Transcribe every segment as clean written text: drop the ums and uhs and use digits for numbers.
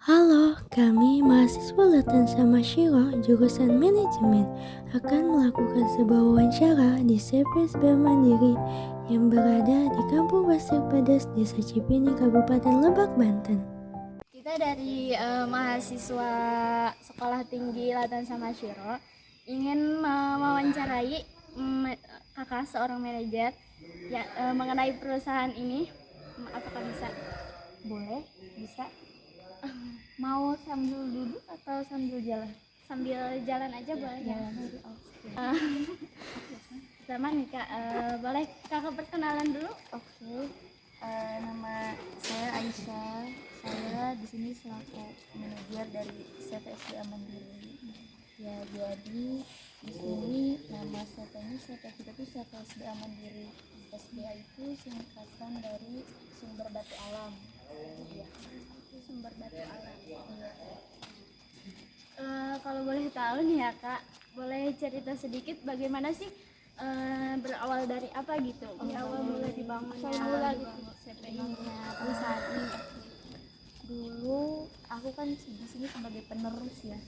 Halo, kami mahasiswa Latansa Masyiro jurusan Manajemen akan melakukan sebuah wawancara di CPSB Mandiri yang berada di Kampung Pasir Pedas, Desa Cipini, Kabupaten Lebak, Banten. Kita dari mahasiswa Sekolah Tinggi Latansa Masyiro ingin mewawancarai kakak seorang manajer ya, mengenai perusahaan ini. Apakah bisa? Boleh, bisa. Mau sambil duduk atau sambil jalan? Sambil jalan aja boleh ya? Pertama nih Kak, boleh kakak perkenalan dulu? Oke. Nama saya Aisyah. Saya di sini selaku manajer dari CPSBA Mandiri. Ya, jadi di sini nama CP-nya CP kita tuh CPSBA Mandiri. SBA itu singkatan dari sumber batu alam. Ya, Sumber batu alam. Kalau boleh tahu nih ya Kak, boleh cerita sedikit bagaimana sih berawal dari apa gitu? Awal mulai dibangunnya CPI-nya perusahaan ini. Dulu aku kan di sini sebagai penerus ya.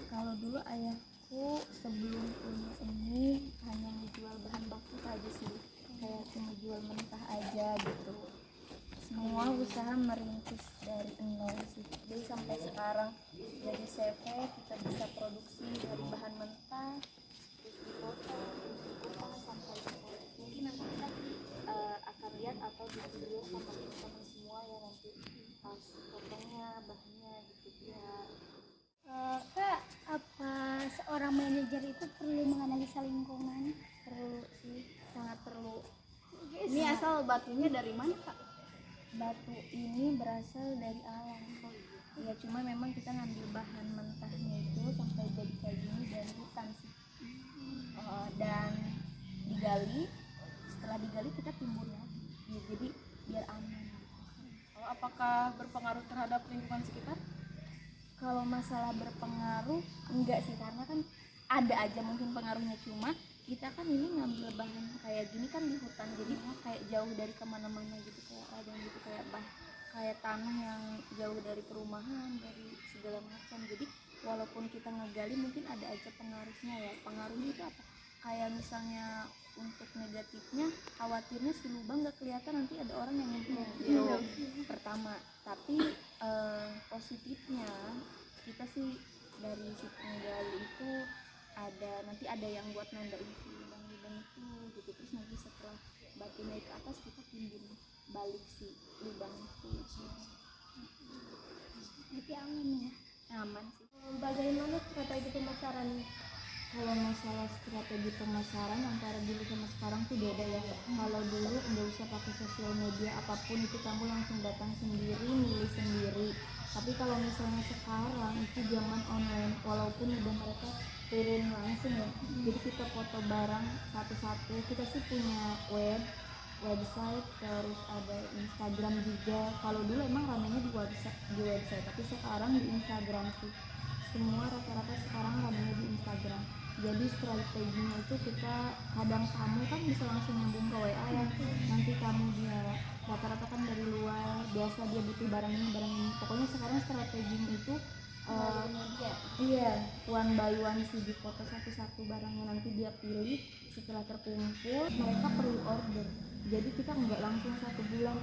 Kalau dulu ayahku sebelum punya ini hanya menjual bahan baku aja sih, kayak cuma jual mentah aja gitu. Semua usaha merintis dari nol sih. Jadi sampai sekarang jadi CV kita bisa produksi dari bahan mentah terus dipotong sampai sekarang. Mungkin nanti kita akan lihat atau di video sama teman-teman semua ya nanti pas potongnya bahannya gitu ya. Kak, apa seorang manajer itu perlu menganalisa lingkungan? Perlu sih, sangat perlu. Ini asal batunya dari mana Kak? Batu ini berasal dari alam. Ya cuma memang kita ngambil bahan mentahnya itu sampai jadi kayak gini dari hutan sih. Dan digali, setelah digali kita timbun lagi ya, jadi biar aman. Apakah berpengaruh terhadap lingkungan sekitar? Kalau masalah berpengaruh enggak sih, karena kan ada aja mungkin pengaruhnya, cuma kita kan ini ngambil bahan kayak gini kan di hutan, jadi kayak jauh dari kemana-mana gitu, kayak ada gitu kayak tanah yang jauh dari perumahan, dari segala macam. Jadi walaupun kita ngegali mungkin ada aja pengaruhnya ya. Pengaruhnya itu apa? Kayak misalnya untuk negatifnya, khawatirnya si lubang nggak kelihatan, nanti ada orang yang nyemplung gitu. Pertama, tapi positifnya kita sih dari si penggali itu nanti ada yang buat nandain si lubang-lubang itu gitu. Terus nanti setelah batu naik ke atas kita timbun balik si lubang itu. Berarti aman ya? Aman sih. Bagaimana strategi pemasaran? Kalau masalah strategi pemasaran antara dulu sama sekarang tuh beda ya. Kalau dulu nggak usah pakai sosial media apapun, itu kamu langsung datang sendiri, milih sendiri. Tapi kalau misalnya sekarang itu zaman online, walaupun udah mereka turun langsung ya, jadi kita foto barang satu-satu. Kita sih punya website, terus ada Instagram juga. Kalau dulu emang ramenya di website, tapi sekarang di Instagram sih. Semua rata-rata sekarang ramenya di Instagram. Jadi strateginya itu kita kadang kamu kan bisa langsung nyambung ke WA ya. Nanti kamu dia rata-rata kan dari luar, biasa dia butuh barang ini. Pokoknya sekarang strateginya itu iya, one by one sih, di foto satu-satu barangnya, nanti dia pilih. Setelah terkumpul mereka perlu order, jadi kita nggak langsung 1 bulan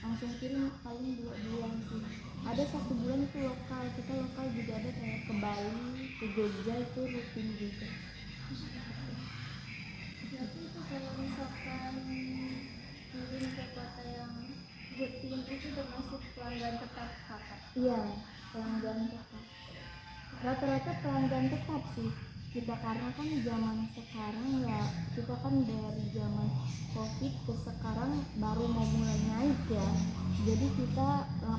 langsung kirim, paling 2 bulan sih. Ada 1 bulan itu lokal, kita lokal juga ada kayak ke Bali, ke Jogja, itu rutin juga. Berarti itu kalau misalkan kirim ke kota yang rutin itu termasuk pelanggan tetap kakak? Iya, pelanggan tetap, rata-rata pelanggan tetap sih kita, karena kan zaman sekarang ya, kita kan dari zaman covid ke sekarang baru mau mulai naik ya, jadi kita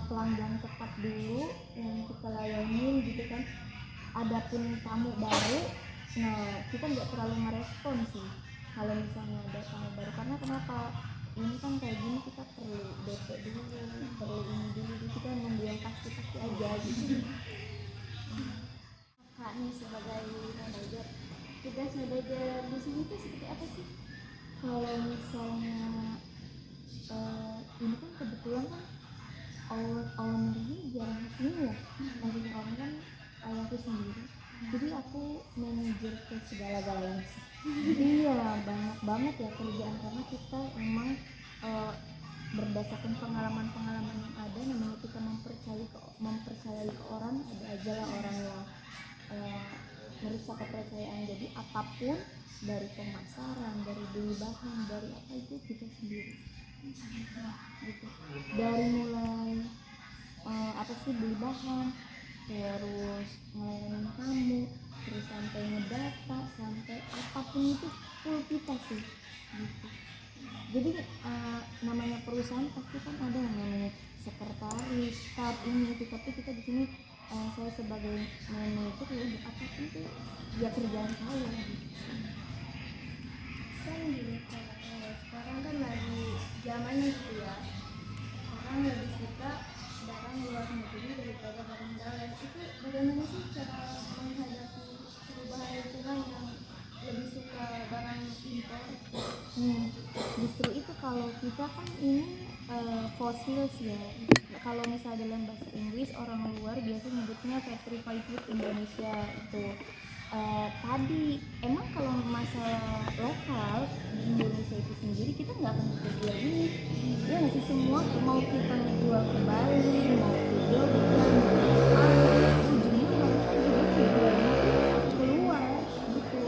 pelanggan tetap dulu yang kita layanin gitu kan. Adapun tamu baru, nah kita nggak terlalu merespon sih kalau misalnya ada tamu baru, karena kenapa, ini kan kayak gini kita perlu DP dulu, perlu ini dulu, kita nunggu yang pasti-pasti aja gitu. Kakak nih sebagai manajer, tugas manajer di sini tuh seperti apa sih? Kalau misalnya ini kan kebetulan kan ownernya jarang kesini ya, dari orang kan ayahku sendiri, jadi aku manajer ke segala-galanya sih. Iya, banyak banget ya kerjaan, karena kita emang berdasarkan pengalaman-pengalaman yang ada, namanya kita mempercayai ke orang, ada aja lah orang yang merusak kepercayaan. Jadi apapun, dari pemasaran, dari beli bahan, dari apa itu kita sendiri gitu. Dari mulai beli bahan, terus ngelayanin tamu, terus sampai ngedata, sampai apapun itu full kita sih gitu. Jadi namanya perusahaan pasti kan ada yang namanya sekretaris, staff ini itu, tapi kita di sini saya sebagai manajer ya udah apapun tuh ya kerjaan saya gitu. Kan gini, sekarang kan lagi zamannya gitu ya, orang lebih suka barang luar negeri daripada barang dalam. Itu bagaimana sih cara menghadapi perubahan lingkungan yang lebih suka barang impor? Justru itu, kalau kita kan ini fosil ya. Kalau misalnya dalam bahasa Inggris, orang luar biasa nyebutnya petrified wood Indonesia itu. Tadi emang kalau masalah lokal di Indonesia itu sendiri, kita nggak akan bisa jual ini ya nggak sih. Semua mau kita ngejual ke Bali, mau ke Jogja, ujungnya mereka juga jualnya keluar gitu.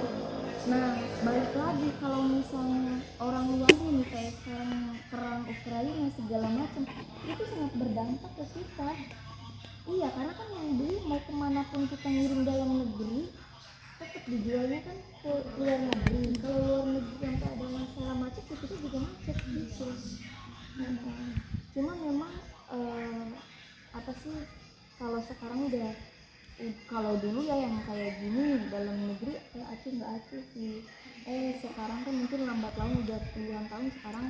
Nah, balik lagi, kalau misalnya orang luar nih kayak sekarang perang Ukraina segala macam, itu sangat berdampak ke kita. Iya, karena kan yang beli mau kemanapun kita ngirim dalam negeri, tetap dijualnya kan ke luar negeri. Kalau luar negeri sampai ada masalah macet, ya kita juga macet gitu. Cuma memang kalau sekarang udah, kalau dulu ya yang kayak gini dalam negeri acuh nggak acuh sih. Sekarang kan mungkin lambat laun udah puluhan tahun, sekarang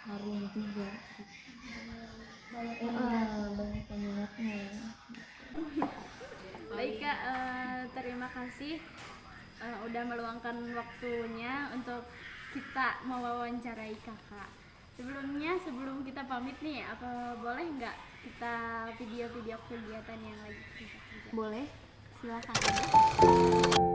harum juga banyak peminatnya. Baik Kak, terima kasih udah meluangkan waktunya untuk kita mewawancarai Kakak. Sebelum kita pamit nih, apa boleh nggak kita video-video kegiatan yang lagi kita kerjakan? Boleh, silakan.